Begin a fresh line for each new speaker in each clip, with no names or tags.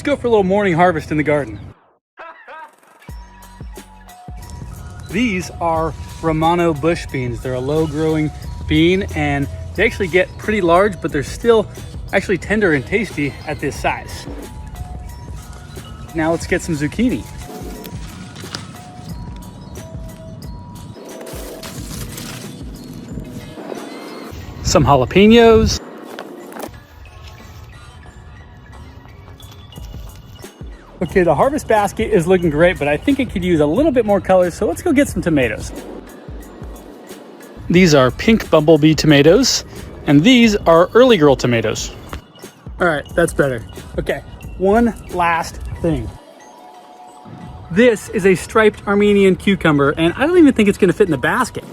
Let's go for a little morning harvest in the garden. These are Romano bush beans. They're a low-growing bean, and they actually get pretty large, but they're still actually tender and tasty at this size. Now let's get some zucchini. Some jalapenos. Okay, the harvest basket is looking great, but I think it could use a little bit more color, so let's go get some tomatoes. These are pink bumblebee tomatoes, and these are early girl tomatoes. All right, that's better. Okay, one last thing. This is a striped Armenian cucumber, and I don't even think it's gonna fit in the basket.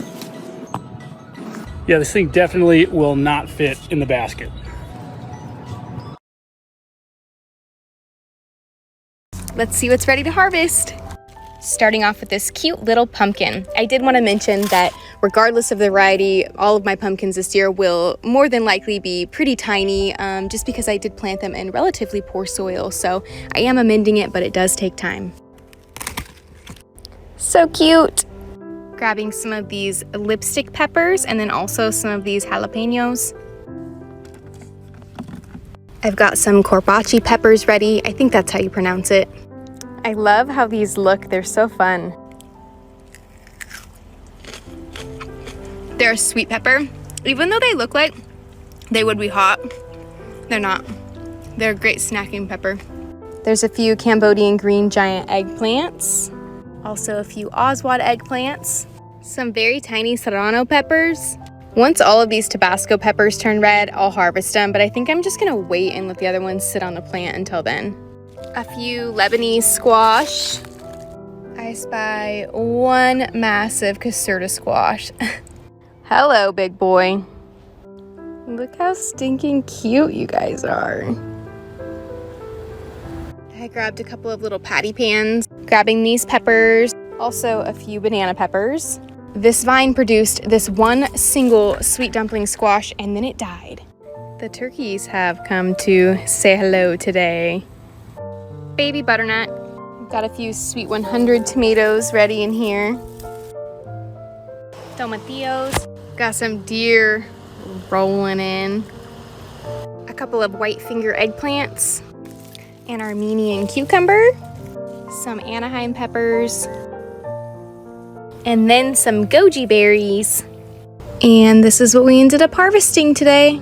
Yeah, this thing definitely will not fit in the basket.
Let's see what's ready to harvest. Starting off with this cute little pumpkin. I did want to mention that regardless of the variety, all of my pumpkins this year will more than likely be pretty tiny, just because I did plant them in relatively poor soil. So I am amending it, but it does take time. So cute. Grabbing some of these lipstick peppers and then also some of these jalapenos. I've got some corbachi peppers ready. I think that's how you pronounce it. I love how these look. They're so fun. They're a sweet pepper. Even though they look like they would be hot, they're not. They're a great snacking pepper. There's a few Cambodian green giant eggplants. Also a few Oswald eggplants. Some very tiny serrano peppers. Once all of these Tabasco peppers turn red, I'll harvest them, but I think I'm just gonna wait and let the other ones sit on the plant until then. A few Lebanese squash. I spy one massive caserta squash. Hello, big boy. Look how stinking cute you guys are. I grabbed a couple of little patty pans, grabbing these peppers, also a few banana peppers. This vine produced this one single sweet dumpling squash and then it died. The turkeys have come to say hello today. Baby butternut. Got a few sweet 100 tomatoes ready in here. Tomatillos. Got some deer rolling in. A couple of white finger eggplants. An Armenian cucumber. Some Anaheim peppers. And then some goji berries. And this is what we ended up harvesting today.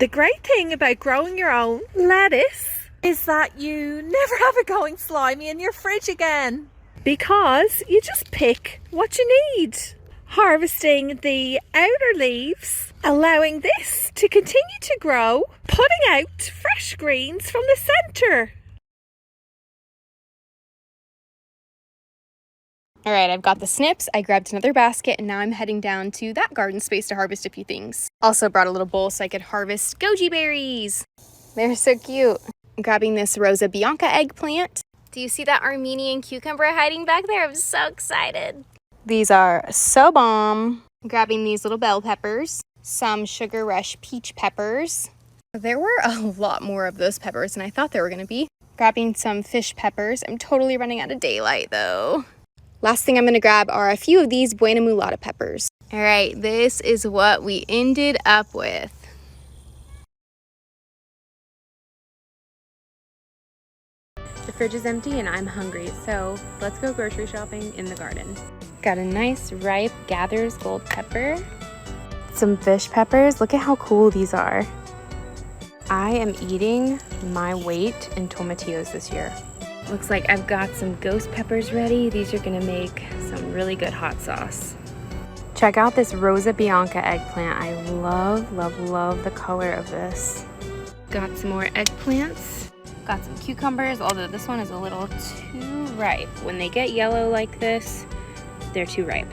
The great thing about growing your own lettuce is that you never have it going slimy in your fridge again, because you just pick what you need. Harvesting the outer leaves, allowing this to continue to grow, putting out fresh greens from the centre.
All right, I've got the snips, I grabbed another basket, and now I'm heading down to that garden space to harvest a few things. Also brought a little bowl so I could harvest goji berries. They're so cute. I'm grabbing this Rosa Bianca eggplant. Do you see that Armenian cucumber hiding back there? I'm so excited. These are so bomb. I'm grabbing these little bell peppers, some Sugar Rush peach peppers. There were a lot more of those peppers than I thought there were gonna be. Grabbing some fish peppers. I'm totally running out of daylight though. Last thing I'm gonna grab are a few of these Buena Mulata peppers. All right, this is what we ended up with. The fridge is empty and I'm hungry, so let's go grocery shopping in the garden. Got a nice ripe Gather's gold pepper. Some fish peppers. Look at how cool these are. I am eating my weight in tomatillos this year. Looks like I've got some ghost peppers ready. These are gonna make some really good hot sauce. Check out this Rosa Bianca eggplant. I love, love, love the color of this. Got some more eggplants. Got some cucumbers, although this one is a little too ripe. When they get yellow like this, they're too ripe.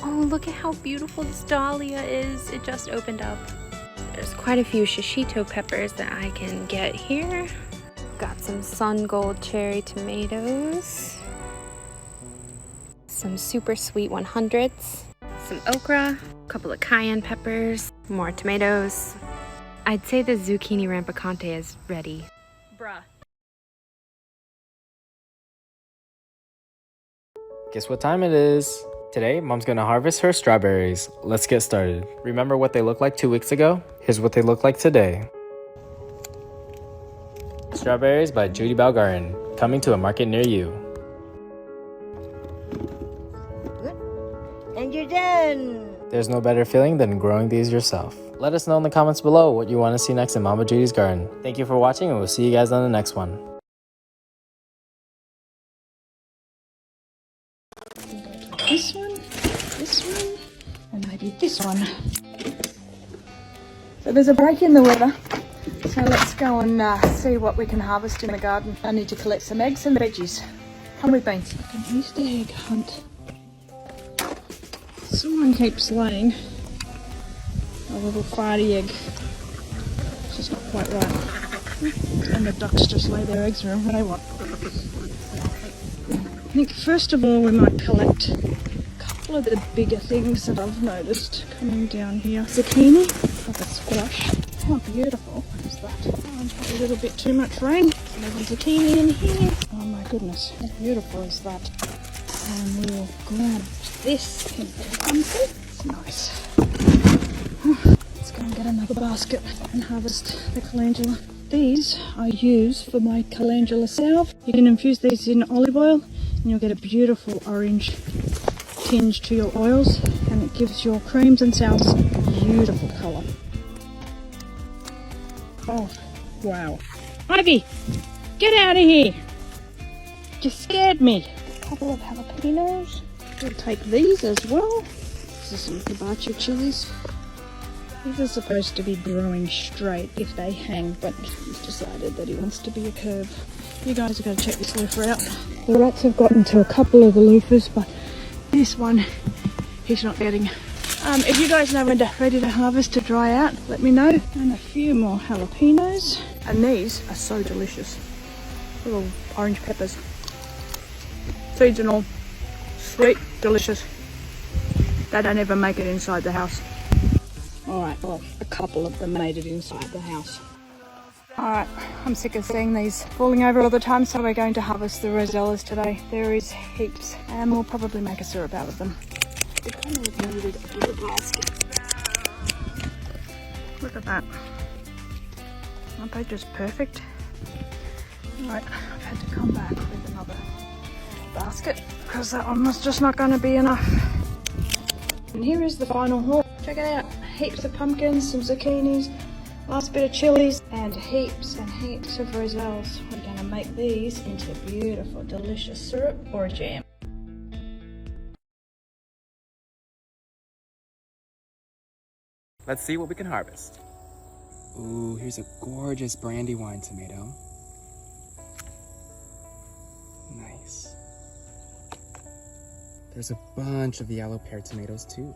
Oh, look at how beautiful this dahlia is. It just opened up. There's quite a few shishito peppers that I can get here. Got some sun gold cherry tomatoes. Some super sweet 100s. Some okra, a couple of cayenne peppers, more tomatoes. I'd say the zucchini rampicante is ready. Bruh.
Guess what time it is? Today, Mom's gonna harvest her strawberries. Let's get started. Remember what they looked like 2 weeks ago? Here's what they look like today. Strawberries by Judy Bell Garden, coming to a market near you.
And you're done.
There's no better feeling than growing these yourself. Let us know in the comments below what you want to see next in Mama Judy's garden. Thank you for watching, and we'll see you guys on the next one.
This one, and maybe this one. So there's a break in the weather. So let's go and see what we can harvest in the garden. I need to collect some eggs and veggies. Come with me. Like an Easter egg hunt. Someone keeps laying a little farty egg. It's just not quite right. And the ducks just lay their eggs wherever they want. I think first of all we might collect a couple of the bigger things that I've noticed coming down here. Zucchini, like a squash. How beautiful is that? Oh, a little bit too much rain. There's a zucchini in here. Oh my goodness, how beautiful is that? And we'll grab this in the pumpkin. It's nice. Let's go and get another basket and harvest the calendula. These I use for my calendula salve. You can infuse these in olive oil and you'll get a beautiful orange tinge to your oils, and it gives your creams and salves a beautiful colour. Oh, wow. Ivy, get out of here. You scared me. A couple of jalapenos. We'll take these as well. This is some hibachi chilies. These are supposed to be growing straight if they hang, but he's decided that he wants to be a curve. You guys are going to check this loofah out. The rats have gotten to a couple of the loofahs, but this one he's not getting. If you guys know when they're ready to harvest to dry out, let me know. And a few more jalapenos. And these are so delicious. Little orange peppers. Seeds and all. Sweet, delicious. They don't ever make it inside the house. Alright, well, a couple of them made it inside the house. Alright, I'm sick of seeing these falling over all the time, so we're going to harvest the rosellas today. There is heaps, and we'll probably make a syrup out of them. We kind of needed a bigger basket. Look at that. Aren't they just perfect? Alright, I've had to come back with another basket because that one was just not going to be enough. And here is the final haul. Check it out. Heaps of pumpkins, some zucchinis, Last bit of chilies and heaps of roselles. We're gonna make these into beautiful, delicious syrup or jam.
Let's see what we can harvest. Ooh, here's a gorgeous brandywine tomato. Nice. There's a bunch of yellow pear tomatoes too.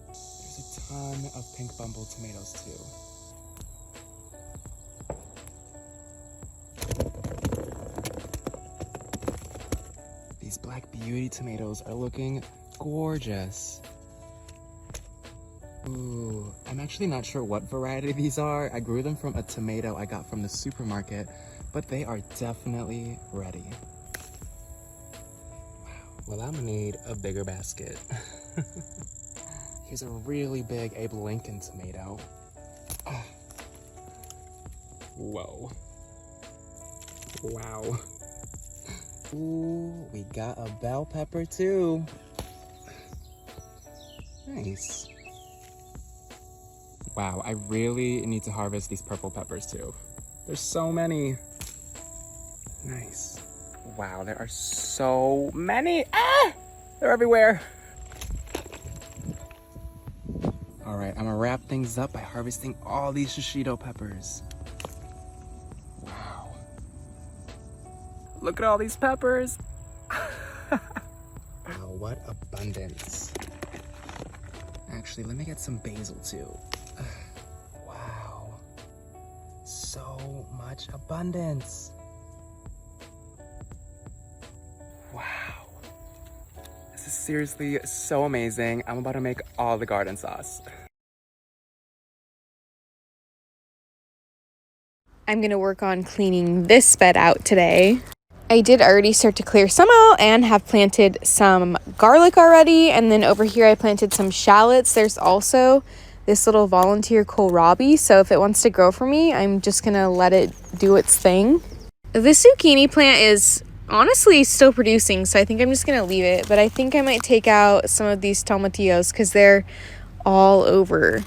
There's a ton of pink bumble tomatoes too. These black beauty tomatoes are looking gorgeous. Ooh, I'm actually not sure what variety these are. I grew them from a tomato I got from the supermarket, but they are definitely ready. Wow, well, I'm gonna need a bigger basket. Here's a really big Abe Lincoln tomato. Ah. Whoa. Wow. Ooh, we got a bell pepper too. Nice. Wow, I really need to harvest these purple peppers too. There's so many. Nice. Wow, there are so many. Ah! They're everywhere. All right, I'm gonna wrap things up by harvesting all these shishito peppers. Wow. Look at all these peppers. Wow, what abundance. Actually, let me get some basil too. Wow, so much abundance. Wow, this is seriously so amazing. I'm about to make all the garden sauce.
I'm gonna work on cleaning this bed out today. I did already start to clear some out and have planted some garlic already. And then over here I planted some shallots. There's also this little volunteer kohlrabi. So if it wants to grow for me, I'm just gonna let it do its thing. This zucchini plant is honestly still producing, so I think I'm just gonna leave it. But I think I might take out some of these tomatillos because they're all over.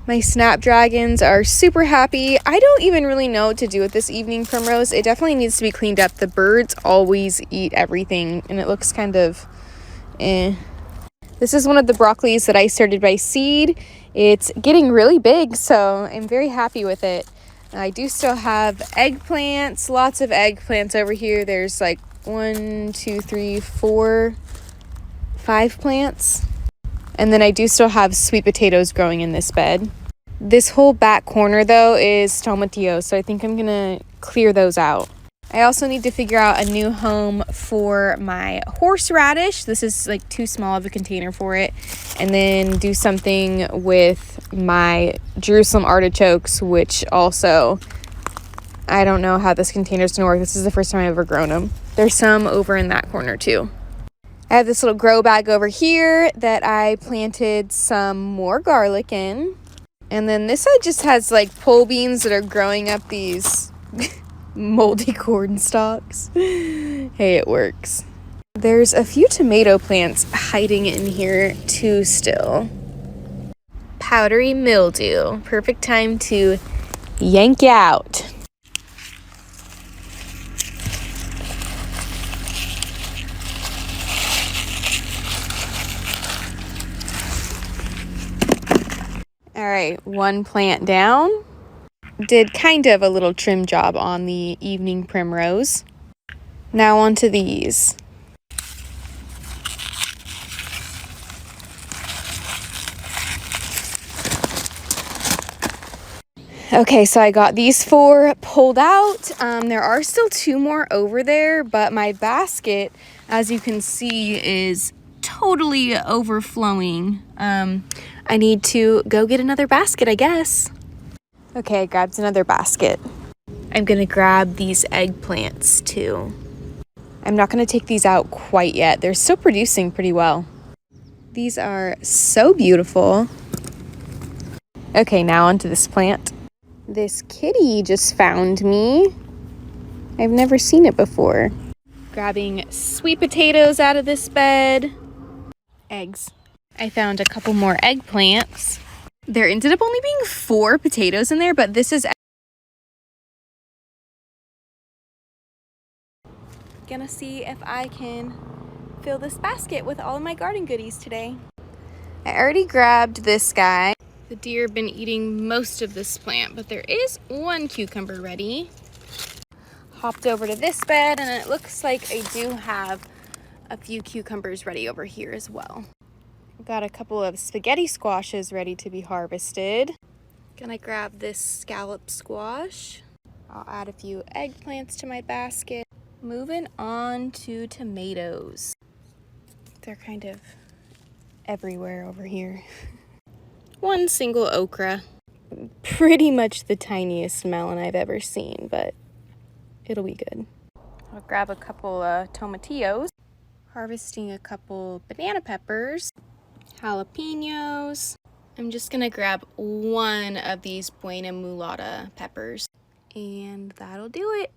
My snapdragons are super happy. I don't even really know what to do with this evening primrose. It definitely needs to be cleaned up. The birds always eat everything and it looks kind of eh. This is one of the broccolis that I started by seed. It's getting really big, so I'm very happy with it. I do still have eggplants, lots of eggplants over here. There's like 1, 2, 3, 4, 5 plants. And then I do still have sweet potatoes growing in this bed. This whole back corner though is tomatillo, so I think I'm gonna clear those out. I also need to figure out a new home for my horseradish. This is like too small of a container for it. And then do something with my Jerusalem artichokes, which also, I don't know how this container's gonna work. This is the first time I've ever grown them. There's some over in that corner too. I have this little grow bag over here that I planted some more garlic in. And then this side just has like pole beans that are growing up these moldy corn stalks. Hey, it works. There's a few tomato plants hiding in here too still. Powdery mildew. Perfect time to yank out. All right, one plant down. Did kind of a little trim job on the evening primrose. Now onto these. Okay, so I got these 4 pulled out. There are still 2 more over there, but my basket, as you can see, is totally overflowing. I need to go get another basket, I guess. Okay, I grabbed another basket. I'm gonna grab these eggplants too. I'm not gonna take these out quite yet. They're still producing pretty well. These are so beautiful. Okay, now onto this plant. This kitty just found me. I've never seen it before. Grabbing sweet potatoes out of this bed. Eggs. I found a couple more eggplants. There ended up only being 4 potatoes in there, but this is gonna see if I can fill this basket with all of my garden goodies today. I already grabbed this guy. The deer have been eating most of this plant, but there is 1 cucumber ready. Hopped over to this bed, and it looks like I do have a few cucumbers ready over here as well. Got a couple of spaghetti squashes ready to be harvested. Gonna grab this scallop squash. I'll add a few eggplants to my basket. Moving on to tomatoes. They're kind of everywhere over here. 1 single okra. Pretty much the tiniest melon I've ever seen, but it'll be good. I'll grab a couple of tomatillos. Harvesting a couple banana peppers. Jalapenos. I'm just gonna grab 1 of these buena mulata peppers, and that'll do it.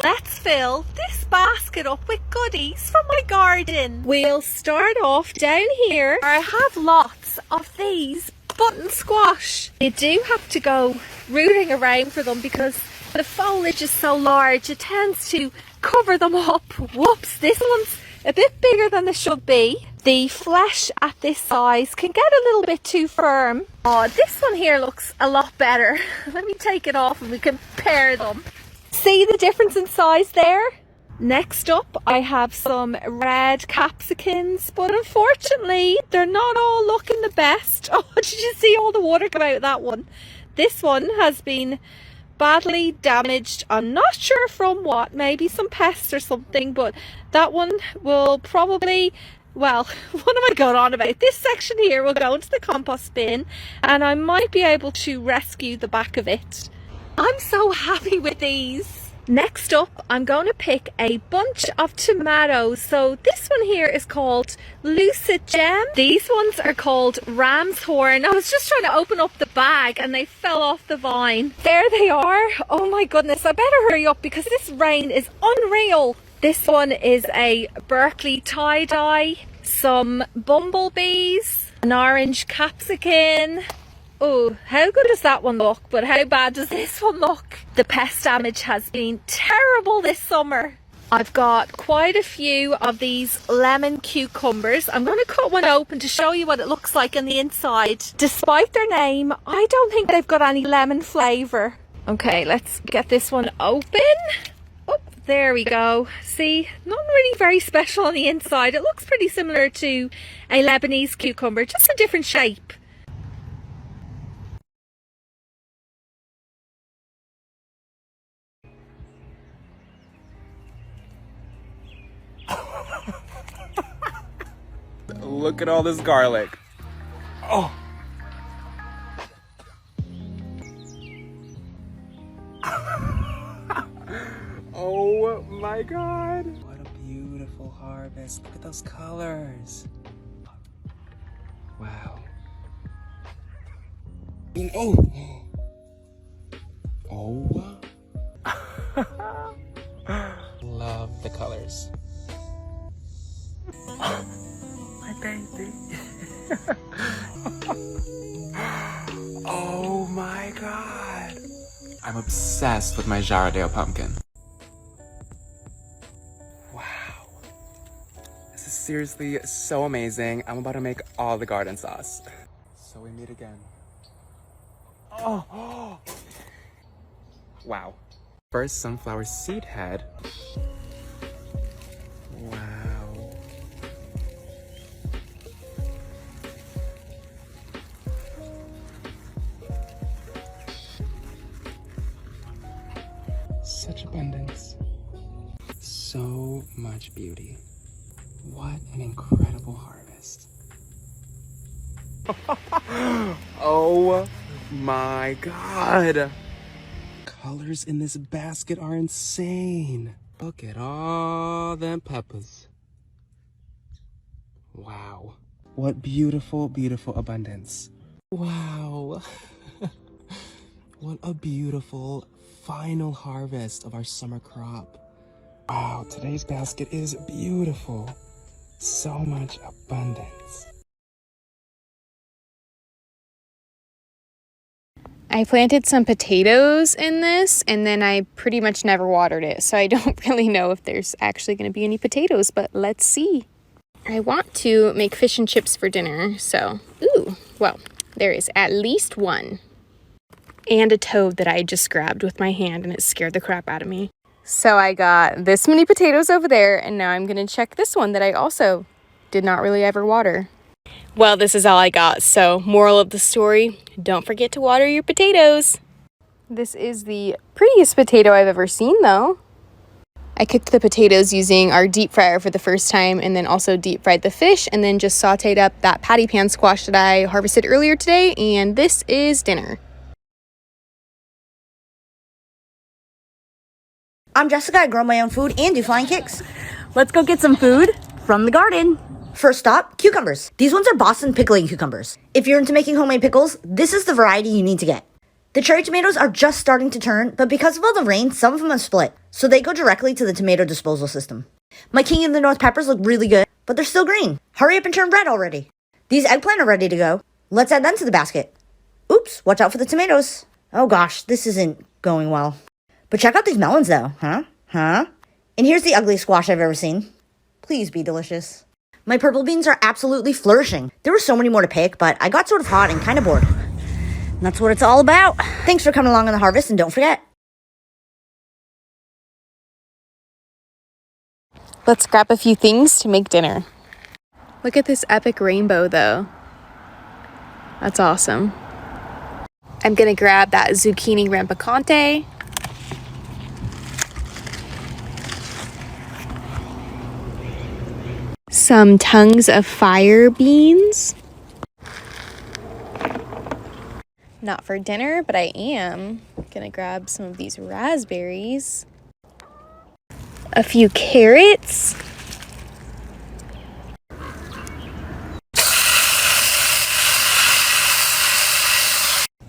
Let's fill this basket up with goodies from my garden. We'll start off down here. I have lots of these button squash. You do have to go rooting around for them because the foliage is so large, it tends to cover them up. Whoops, this one's a bit bigger than it should be. The flesh at this size can get a little bit too firm. Oh, this one here looks a lot better. Let me take it off and we compare them. See the difference in size there? Next up, I have some red capsicums, but unfortunately, they're not all looking the best. Oh, did you see all the water come out of that one? This one has been badly damaged. I'm not sure from what, maybe some pests or something, but that one will probably, well, what am I going on about? This section here will go into the compost bin, and I might be able to rescue the back of it. I'm so happy with these. Next up, I'm going to pick a bunch of tomatoes. So this one here is called Lucid Gem. These ones are called Ram's Horn. I was just trying to open up the bag and they fell off the vine. There they are. Oh my goodness, I better hurry up because this rain is unreal. This one is a Berkeley tie-dye, some bumblebees, an orange capsicum. Oh, how good does that one look? But how bad does this one look? The pest damage has been terrible this summer. I've got quite a few of these lemon cucumbers. I'm going to cut one open to show you what it looks like on the inside. Despite their name, I don't think they've got any lemon flavour. Okay, let's get this one open. Oh, there we go. See, not really very special on the inside. It looks pretty similar to a Lebanese cucumber, just a different shape.
Look at all this garlic. Oh. Oh my God. What a beautiful harvest. Look at those colors. Wow. Oh. Oh. Love the colors. My baby. Oh my God. I'm obsessed with my Jarradale pumpkin. Wow. This is seriously so amazing. I'm about to make all the garden sauce. So we meet again. Oh. Wow. First sunflower seed head. Wow. Such abundance. So much beauty. What an incredible harvest. Oh my God. Colors in this basket are insane. Look at all them peppers. Wow. What beautiful, beautiful abundance. Wow. What a beautiful final harvest of our summer crop. Wow, today's basket is beautiful. So much abundance.
I planted some potatoes in this and then I pretty much never watered it. So I don't really know if there's actually going to be any potatoes, but let's see. I want to make fish and chips for dinner. So, ooh, well, there is at least one. And a toad that I just grabbed with my hand and it scared the crap out of me. So I got this many potatoes over there and now I'm going to check this one that I also did not really ever water. Well, this is all I got, so moral of the story, don't forget to water your potatoes. This is the prettiest potato I've ever seen, though. I cooked the potatoes using our deep fryer for the first time and then also deep fried the fish and then just sauteed up that patty pan squash that I harvested earlier today, and this is dinner.
I'm Jessica. I grow my own food and do flying kicks.
Let's go get some food from the garden.
First stop, cucumbers. These ones are Boston pickling cucumbers. If you're into making homemade pickles, this is the variety you need to get. The cherry tomatoes are just starting to turn, but because of all the rain, some of them have split, so they go directly to the tomato disposal system. My King of the North peppers look really good, but they're still green. Hurry up and turn red already. These eggplant are ready to go. Let's add them to the basket. Oops, watch out for the tomatoes. Oh gosh, this isn't going well. But check out these melons though, huh? And here's the ugliest squash I've ever seen. Please be delicious. My purple beans are absolutely flourishing. There were so many more to pick, but I got sort of hot and kind of bored. And that's what it's all about. Thanks for coming along on the harvest, and don't forget.
Let's grab a few things to make dinner. Look at this epic rainbow, though. That's awesome. I'm gonna grab that zucchini rampicante. Some tongues of fire beans. Not for dinner, but I am gonna grab some of these raspberries. A few carrots.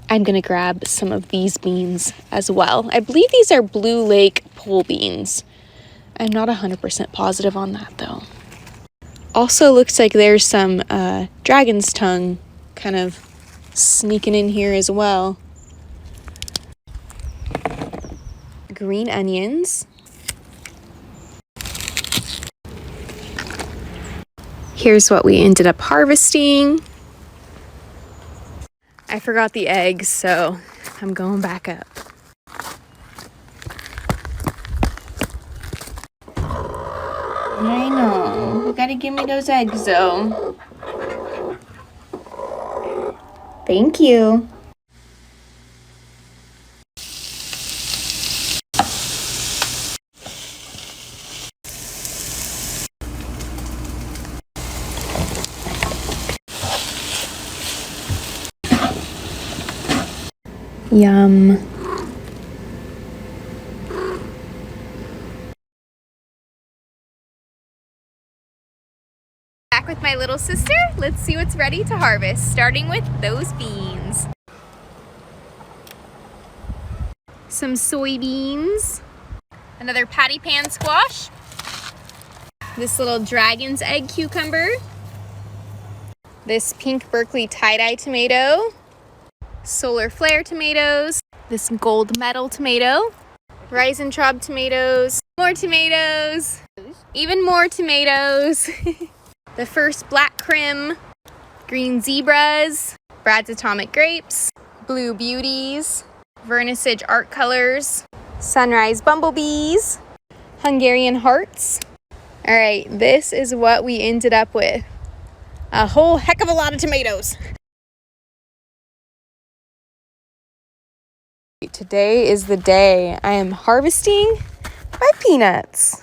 I'm gonna grab some of these beans as well. I believe these are Blue Lake pole beans. I'm not 100% positive on that though. Also looks like there's some dragon's tongue kind of sneaking in here as well. Green onions. Here's what we ended up harvesting. I forgot the eggs, so I'm going back up. I know. You gotta give me those eggs, though. Thank you. Yum. Back with my little sister. Let's see what's ready to harvest, starting with those beans. Some soybeans. Another patty pan squash. This little dragon's egg cucumber. This pink Berkeley tie-dye tomato. Solar flare tomatoes. This gold medal tomato. Reisentraub tomatoes. More tomatoes. Even more tomatoes. The first black crim. Green zebras. Brad's atomic grapes. Blue beauties. Vernissage art colors. Sunrise bumblebees. Hungarian hearts. All right, this is what we ended up with. A whole heck of a lot of tomatoes. Today is the day I am harvesting my peanuts.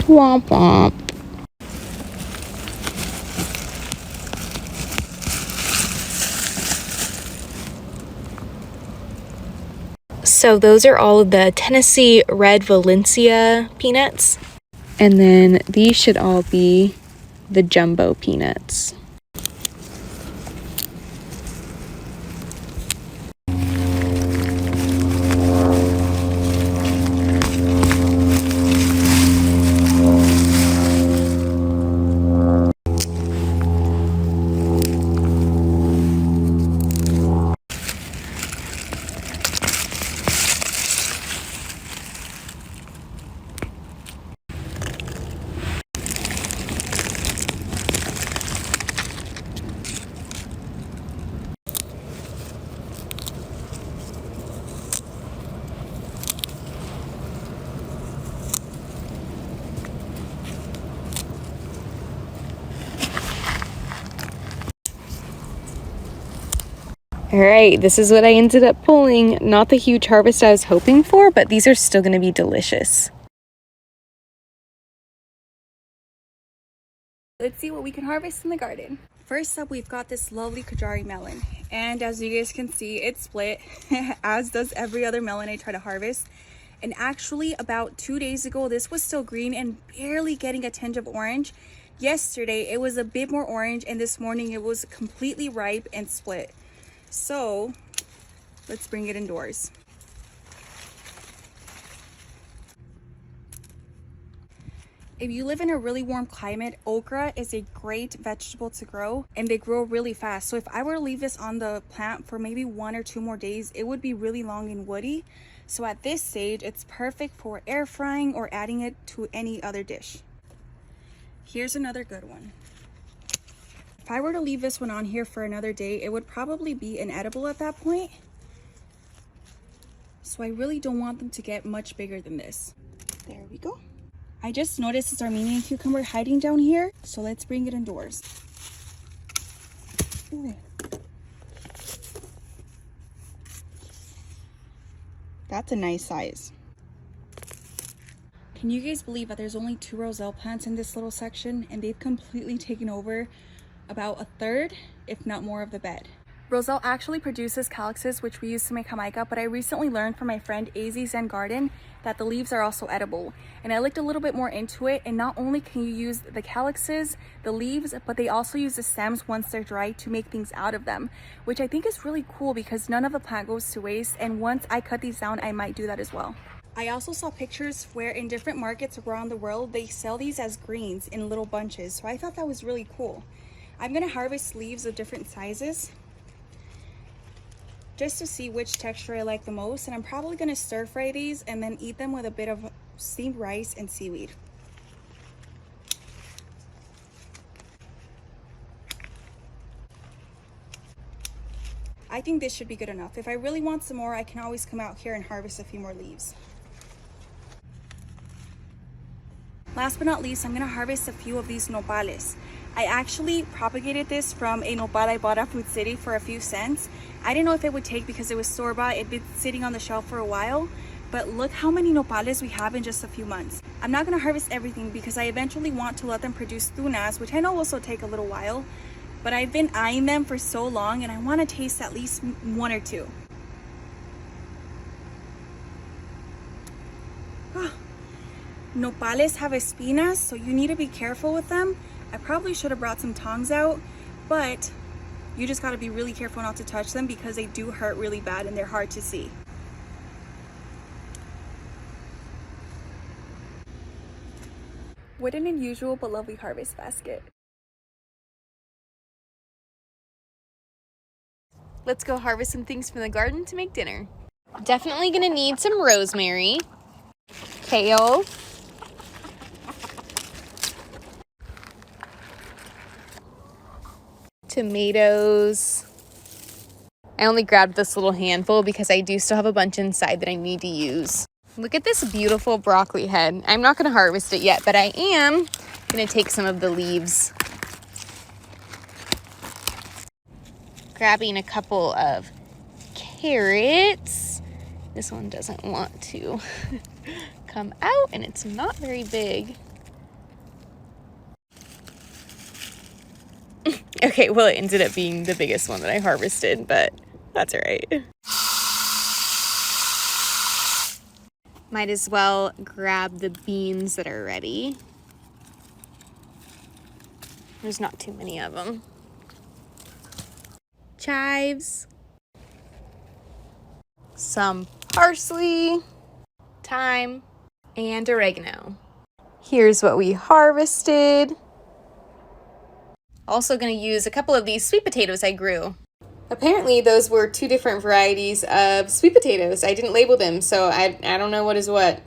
Womp womp. So those are all of the Tennessee Red Valencia peanuts. And then these should all be the jumbo peanuts. All right, this is what I ended up pulling. Not the huge harvest I was hoping for, but these are still gonna be delicious. Let's see what we can harvest in the garden. First up, we've got this lovely Kajari melon. And as you guys can see, it's split, as does every other melon I try to harvest. And actually, about 2 days ago, this was still green and barely getting a tinge of orange. Yesterday, it was a bit more orange, and this morning it was completely ripe and split. So let's bring it indoors. If you live in a really warm climate, okra is a great vegetable to grow, and they grow really fast. So if I were to leave this on the plant for maybe 1 or 2 more days, it would be really long and woody. So at this stage, it's perfect for air frying or adding it to any other dish. Here's another good one. If I were to leave this one on here for another day, it would probably be inedible at that point. So I really don't want them to get much bigger than this. There we go. I just noticed this Armenian cucumber hiding down here, so let's bring it indoors. Ooh. That's a nice size. Can you guys believe that there's only 2 roselle plants in this little section, and they've completely taken over about a third, if not more, of the bed? Roselle actually produces calyxes, which we use to make jamaica, but I recently learned from my friend AZ Zen Garden that the leaves are also edible. And I looked a little bit more into it, and not only can you use the calyxes, the leaves, but they also use the stems once they're dry to make things out of them, which I think is really cool because none of the plant goes to waste, and once I cut these down, I might do that as well. I also saw pictures where in different markets around the world, they sell these as greens in little bunches, so I thought that was really cool. I'm gonna harvest leaves of different sizes just to see which texture I like the most, and I'm probably gonna stir fry these and then eat them with a bit of steamed rice and seaweed. I think this should be good enough. If I really want some more, I can always come out here and harvest a few more leaves. Last but not least, I'm gonna harvest a few of these nopales. I actually propagated this from a nopal I bought at Food City for a few cents. I didn't know if it would take because it was store-bought. It'd been sitting on the shelf for a while, but look how many nopales we have in just a few months. I'm not gonna harvest everything because I eventually want to let them produce tunas, which I know will also take a little while, but I've been eyeing them for so long and I wanna taste at least 1 or 2. Nopales have espinas, so you need to be careful with them. I probably should have brought some tongs out, but you just gotta be really careful not to touch them because they do hurt really bad and they're hard to see. What an unusual but lovely harvest basket. Let's go harvest some things from the garden to make dinner. Definitely gonna need some rosemary, kale, tomatoes. I only grabbed this little handful because I do still have a bunch inside that I need to use. Look at this beautiful broccoli head. I'm not gonna harvest it yet, but I am gonna take some of the leaves. Grabbing a couple of carrots. This one doesn't want to come out and it's not very big. Okay, well, it ended up being the biggest one that I harvested, but that's all right. Might as well grab the beans that are ready. There's not too many of them. Chives. Some parsley, thyme, and oregano. Here's what we harvested. Also gonna use a couple of these sweet potatoes I grew. Apparently those were 2 different varieties of sweet potatoes. I didn't label them, so I don't know what is what.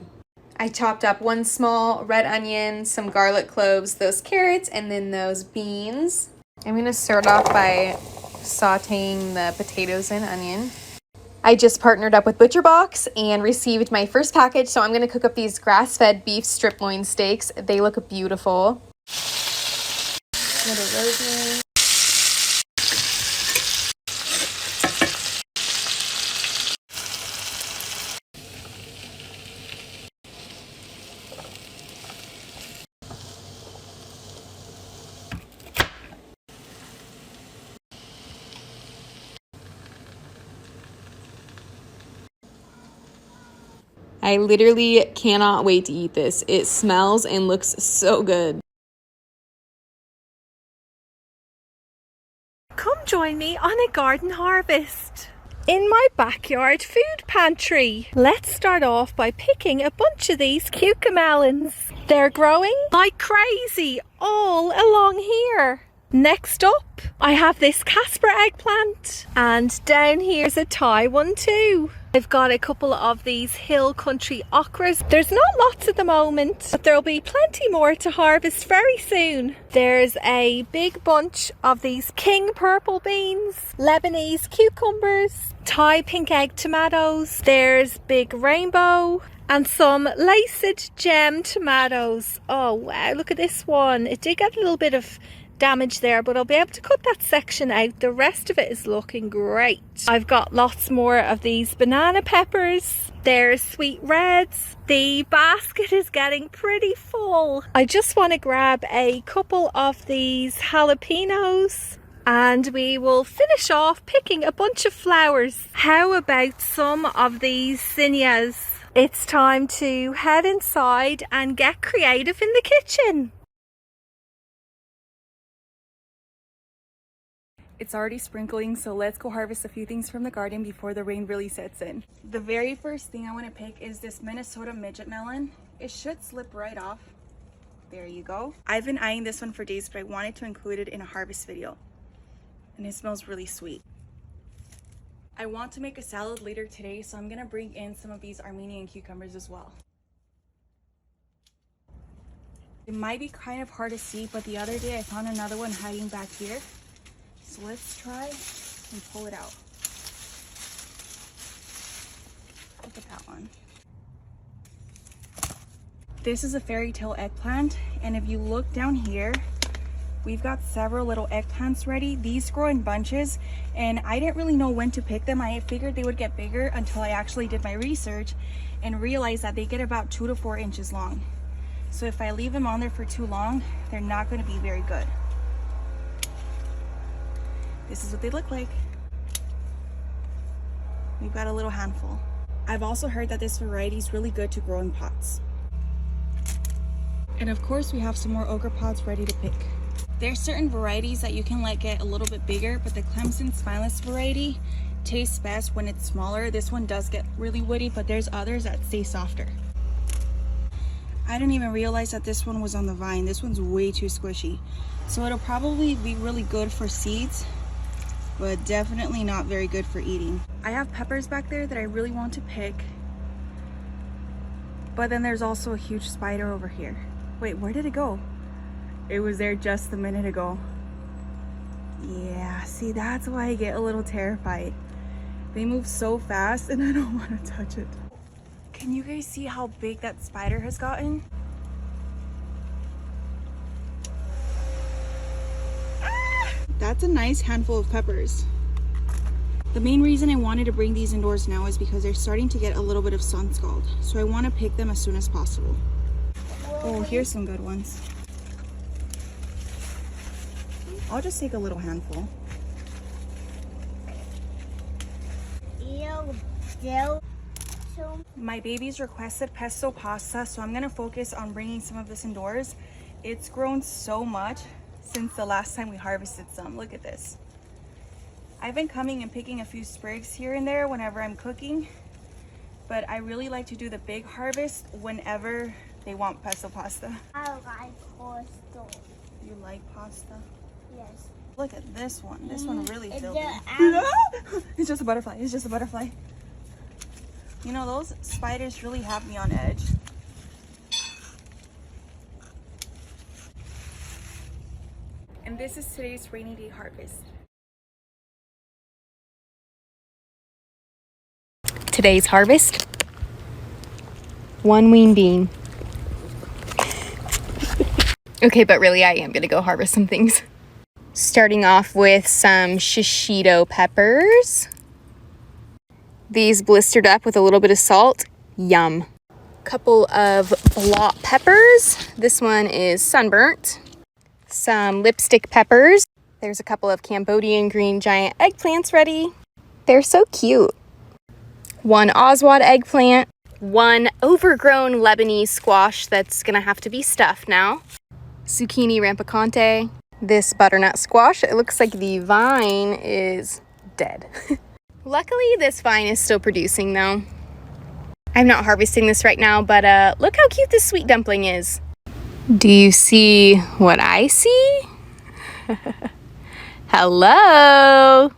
I chopped up 1 small red onion, some garlic cloves, those carrots, and then those beans. I'm gonna start off by sauteing the potatoes and onion. I just partnered up with ButcherBox and received my first package, so I'm gonna cook up these grass-fed beef strip loin steaks. They look beautiful. Little rosemary. I literally cannot wait to eat this. It smells and looks so good.
Come join me on a garden harvest in my backyard food pantry. Let's start off by picking a bunch of these cucamelons. They're growing like crazy all along here. Next up, I have this Casper eggplant, and down here's a Thai one too. I've got a couple of these hill country okras. There's not lots at the moment, but there'll be plenty more to harvest very soon. There's a big bunch of these king purple beans, Lebanese cucumbers, Thai pink egg tomatoes. There's big rainbow and some laced gem tomatoes. Oh wow, look at this one. It did get a little bit of damage there, but I'll be able to cut that section out. The rest of it is looking great. I've got lots more of these banana peppers. There's sweet reds. The basket is getting pretty full. I just want to grab a couple of these jalapenos and we will finish off picking a bunch of flowers. How about some of these zinnias? It's time to head inside and get creative in the kitchen.
It's already sprinkling, so let's go harvest a few things from the garden before the rain really sets in. The very first thing I want to pick is this Minnesota midget melon. It should slip right off. There you go. I've been eyeing this one for days, but I wanted to include it in a harvest video. And it smells really sweet. I want to make a salad later today, so I'm gonna bring in some of these Armenian cucumbers as well. It might be kind of hard to see, but the other day I found another one hiding back here. So let's try and pull it out. Look at that one. This is a fairy tale eggplant, and if you look down here, we've got several little eggplants ready. These grow in bunches, and I didn't really know when to pick them. I figured they would get bigger until I actually did my research and realized that they get about 2 to 4 inches long. So if I leave them on there for too long, they're not going to be very good. This is what they look like. We've got a little handful. I've also heard that this variety is really good to grow in pots. And of course we have some more okra pods ready to pick. There's certain varieties that you can let get a little bit bigger, but the Clemson spineless variety tastes best when it's smaller. This one does get really woody, but there's others that stay softer. I didn't even realize that this one was on the vine. This one's way too squishy. So it'll probably be really good for seeds, but definitely not very good for eating. I have peppers back there that I really want to pick, but then there's also a huge spider over here. Wait, where did it go? It was there just a minute ago. Yeah, see, that's why I get a little terrified. They move so fast and I don't want to touch it. Can you guys see how big that spider has gotten? That's a nice handful of peppers. The main reason I wanted to bring these indoors now is because they're starting to get a little bit of sun scald. So I want to pick them as soon as possible. Oh, here's some good ones. I'll just take a little handful. My babies requested pesto pasta, so I'm gonna focus on bringing some of this indoors. It's grown so much since the last time we harvested some. Look at this. I've been coming and picking a few sprigs here and there whenever I'm cooking, but I really like to do the big harvest whenever they want pesto pasta.
I like pasta.
You like pasta?
Yes.
Look at this one. This one really
It's
filled me.
the
It's just a butterfly. It's just a butterfly. You know, those spiders really have me on edge. And this is today's rainy day harvest.
Today's harvest, 1 ween bean. Okay, but really I am gonna go harvest some things. Starting off with some shishito peppers. These blistered up with a little bit of salt. Yum. Couple of blot peppers. This one is sunburnt. Some lipstick peppers. There's a couple of Cambodian green giant eggplants ready. They're so cute. 1 Oswald eggplant. 1 overgrown Lebanese squash that's gonna have to be stuffed now. Zucchini rampicante. This butternut squash, it looks like the vine is dead. Luckily, this vine is still producing though. I'm not harvesting this right now, but look how cute this sweet dumpling is. Do you see what I see? Hello!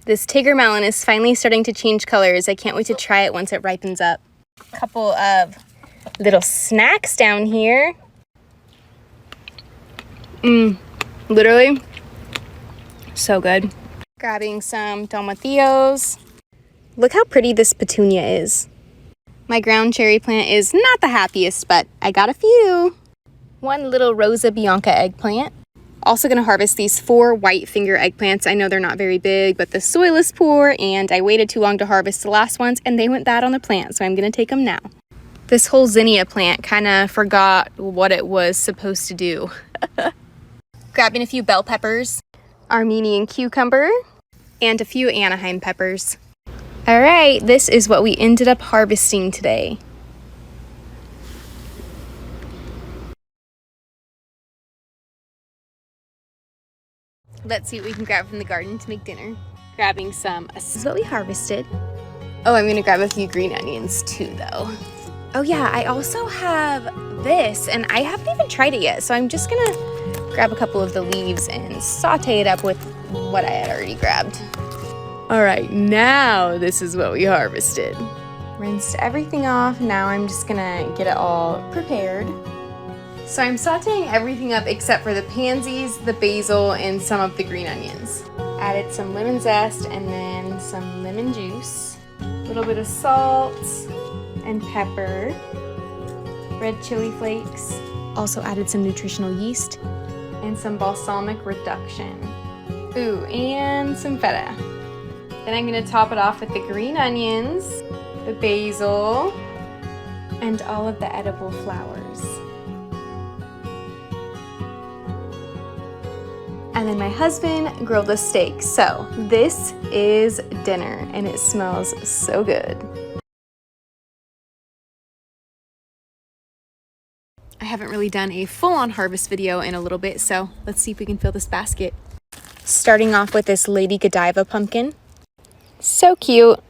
This tiger melon is finally starting to change colors. I can't wait to try it once it ripens up. Couple of little snacks down here. Literally, so good. Grabbing some tomatillos. Look how pretty this petunia is. My ground cherry plant is not the happiest, but I got a few. 1 little Rosa Bianca eggplant. Also gonna harvest these 4 white finger eggplants. I know they're not very big, but the soil is poor and I waited too long to harvest the last ones and they went bad on the plant, so I'm gonna take them now. This whole zinnia plant kinda forgot what it was supposed to do. Grabbing a few bell peppers, Armenian cucumber, and a few Anaheim peppers. All right, this is what we ended up harvesting today. Let's see what we can grab from the garden to make dinner. Grabbing some, this is what we harvested. Oh, I'm gonna grab a few green onions too though. Oh yeah, I also have this and I haven't even tried it yet. So I'm just gonna grab a couple of the leaves and saute it up with what I had already grabbed. All right, now this is what we harvested. Rinsed everything off. Now I'm just gonna get it all prepared. So I'm sauteing everything up except for the pansies, the basil, and some of the green onions. Added some lemon zest and then some lemon juice. A little bit of salt and pepper. Red chili flakes. Also added some nutritional yeast and some balsamic reduction. Ooh, and some feta. Then I'm gonna top it off with the green onions, the basil, and all of the edible flowers. And then my husband grilled a steak. So this is dinner and it smells so good. I haven't really done a full-on harvest video in a little bit, so let's see if we can fill this basket. Starting off with this Lady Godiva pumpkin. So cute.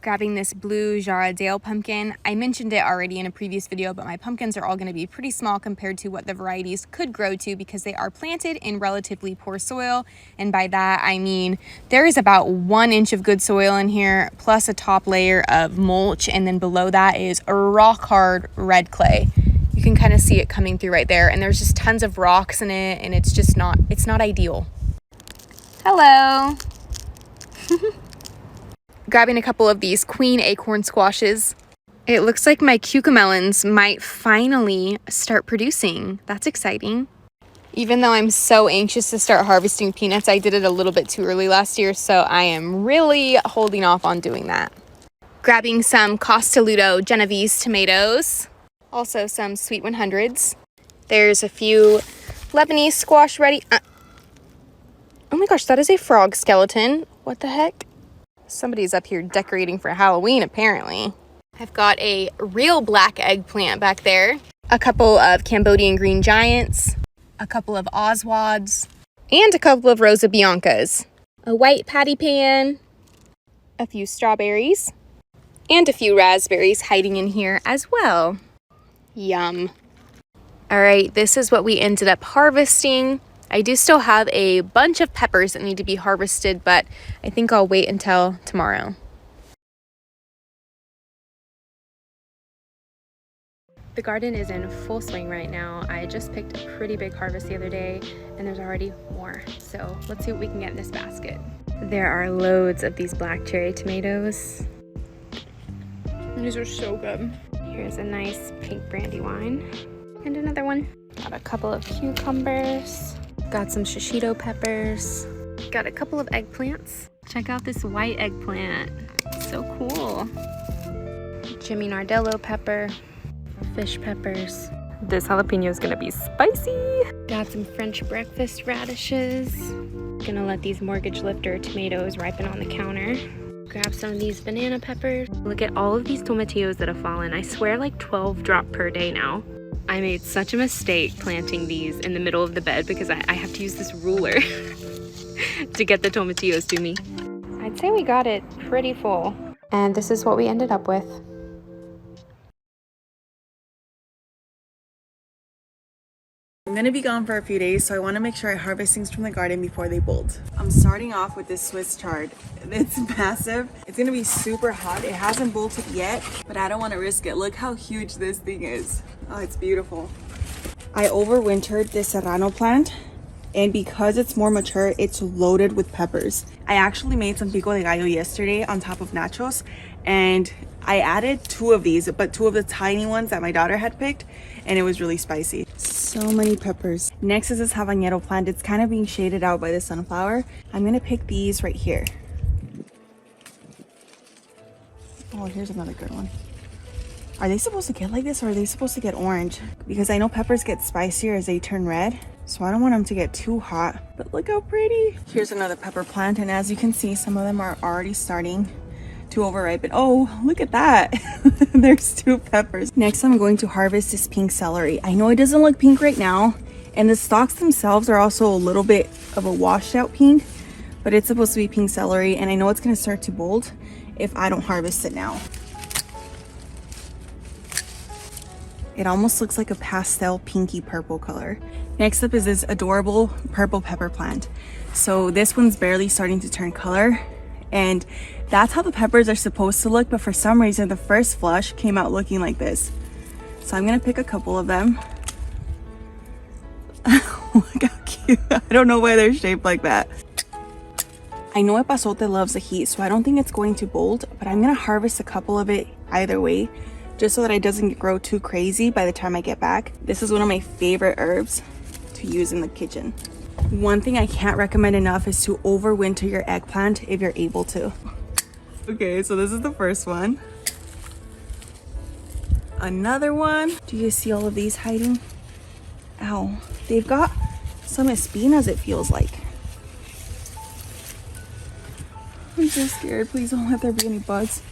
Grabbing this blue Jarradale pumpkin. I mentioned it already in a previous video, but my pumpkins are all going to be pretty small compared to what the varieties could grow to because they are planted in relatively poor soil. And by that, I mean there is about 1 inch of good soil in here, plus a top layer of mulch, and then below that is a rock hard red clay. You can kind of see it coming through right there, and there's just tons of rocks in it, and it's just not ideal. Hello. Grabbing a couple of these queen acorn squashes. It looks like my cucamelons might finally start producing. That's exciting. Even though I'm so anxious to start harvesting peanuts, I did it a little bit too early last year, so I am really holding off on doing that. Grabbing some Costoluto Genovese tomatoes. Also some Sweet 100s. There's a few Lebanese squash ready. Oh my gosh, that is a frog skeleton. What the heck? Somebody's up here decorating for Halloween, apparently. I've got a real black eggplant back there, a couple of Cambodian green giants, a couple of Oswads, and a couple of Rosa Biancas, a white patty pan, a few strawberries, and a few raspberries hiding in here as well. Yum. All right, this is what we ended up harvesting. I do still have a bunch of peppers that need to be harvested, but I think I'll wait until tomorrow. The garden is in full swing right now. I just picked a pretty big harvest the other day, and there's already more. So let's see what we can get in this basket. There are loads of these black cherry tomatoes. These are so good. Here's a nice pink brandywine. And another one. Got a couple of cucumbers. Got some shishito peppers. Got a couple of eggplants. Check out this white eggplant. So cool. Jimmy Nardello pepper. Fish peppers. This jalapeno is gonna be spicy. Got some French breakfast radishes. Gonna let these mortgage lifter tomatoes ripen on the counter. Grab some of these banana peppers. Look at all of these tomatillos that have fallen. I swear like 12 drop per day now. I made such a mistake planting these in the middle of the bed because I have to use this ruler to get the tomatillos to me. I'd say we got it pretty full. And this is what we ended up with.
I'm gonna be gone for a few days, so I want to make sure I harvest things from the garden before they bolt. I'm starting off with this Swiss chard. It's massive. It's gonna be super hot. It hasn't bolted yet, but I don't want to risk it. Look how huge this thing is. Oh, it's beautiful. I overwintered this serrano plant, and because it's more mature, it's loaded with peppers. I actually made some pico de gallo yesterday on top of nachos, and I added 2 of these, but 2 of the tiny ones that my daughter had picked, and it was really spicy. So many peppers. Next is this habanero plant. It's kind of being shaded out by the sunflower. I'm gonna pick these right here. Oh, here's another good one. Are they supposed to get like this, or are they supposed to get orange? Because I know peppers get spicier as they turn red, so I don't want them to get too hot. But look how pretty. Here's another pepper plant, and as you can see, some of them are already starting to overripen. Oh, look at that. There's 2 peppers. Next, I'm going to harvest this pink celery. I know it doesn't look pink right now, and the stalks themselves are also a little bit of a washed out pink, but it's supposed to be pink celery, and I know it's going to start to bolt if I don't harvest it now. It almost looks like a pastel pinky purple color. Next up is this adorable purple pepper plant. So this one's barely starting to turn color, and that's how the peppers are supposed to look, but for some reason the first flush came out looking like this. So I'm gonna pick a couple of them. Look how cute. I don't know why they're shaped like that. I know epazote loves the heat, so I don't think it's going to bolt, but I'm gonna harvest a couple of it either way, just so that it doesn't grow too crazy by the time I get back. This is one of my favorite herbs to use in the kitchen. One thing I can't recommend enough is to overwinter your eggplant if you're able to. Okay, so this is the first one. Another one. Do you see all of these hiding? Ow. They've got some espinas, it feels like. I'm so scared. Please don't let there be any bugs.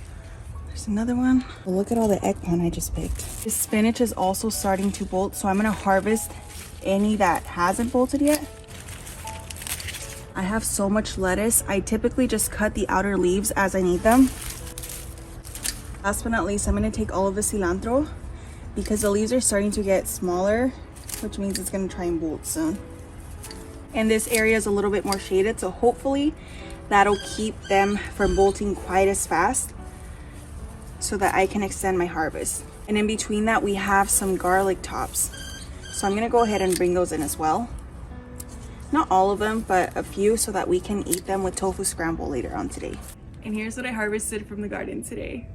There's another one. Oh, look at all the eggplant I just picked. This spinach is also starting to bolt, so I'm gonna harvest any that hasn't bolted yet. I have so much lettuce. I typically just cut the outer leaves as I need them. Last but not least, I'm gonna take all of the cilantro because the leaves are starting to get smaller, which means it's gonna try and bolt soon. And this area is a little bit more shaded, so hopefully that'll keep them from bolting quite as fast so that I can extend my harvest. And in between that, we have some garlic tops. So I'm gonna go ahead and bring those in as well. Not all of them, but a few so that we can eat them with tofu scramble later on today. And here's what I harvested from the garden today.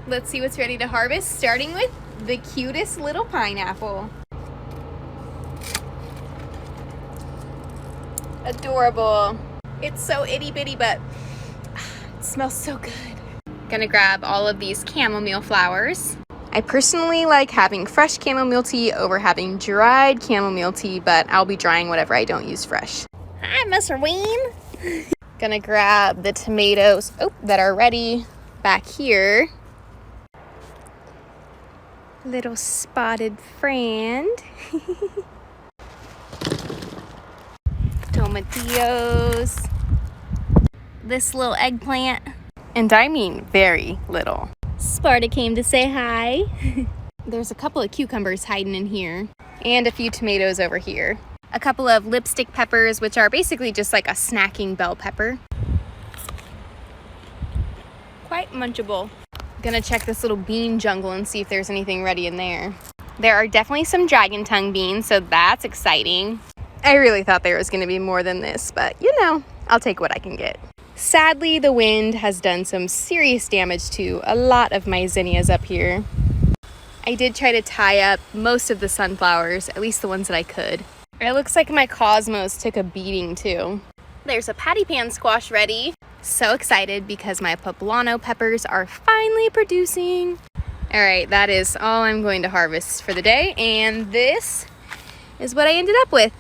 Let's see what's ready to harvest, starting with the cutest little pineapple. Adorable. It's so itty bitty, but it smells so good. Gonna grab all of these chamomile flowers. I personally like having fresh chamomile tea over having dried chamomile tea, but I'll be drying whatever I don't use fresh.
Hi, Mr. Ween.
Gonna grab the tomatoes that are ready back here. Little spotted friend. Tomatillos. This little eggplant. And I mean very little. Sparta came to say hi. There's a couple of cucumbers hiding in here. And a few tomatoes over here. A couple of lipstick peppers, which are basically just like a snacking bell pepper. Quite munchable. Gonna check this little bean jungle and see if there's anything ready in there. There are definitely some dragon tongue beans, so that's exciting. I really thought there was gonna be more than this, but you know, I'll take what I can get. Sadly, the wind has done some serious damage to a lot of my zinnias up here. I did try to tie up most of the sunflowers, at least the ones that I could. It looks like my cosmos took a beating too. There's a patty pan squash ready. So excited because my poblano peppers are finally producing. All right, that is all I'm going to harvest for the day, and this is what I ended up with.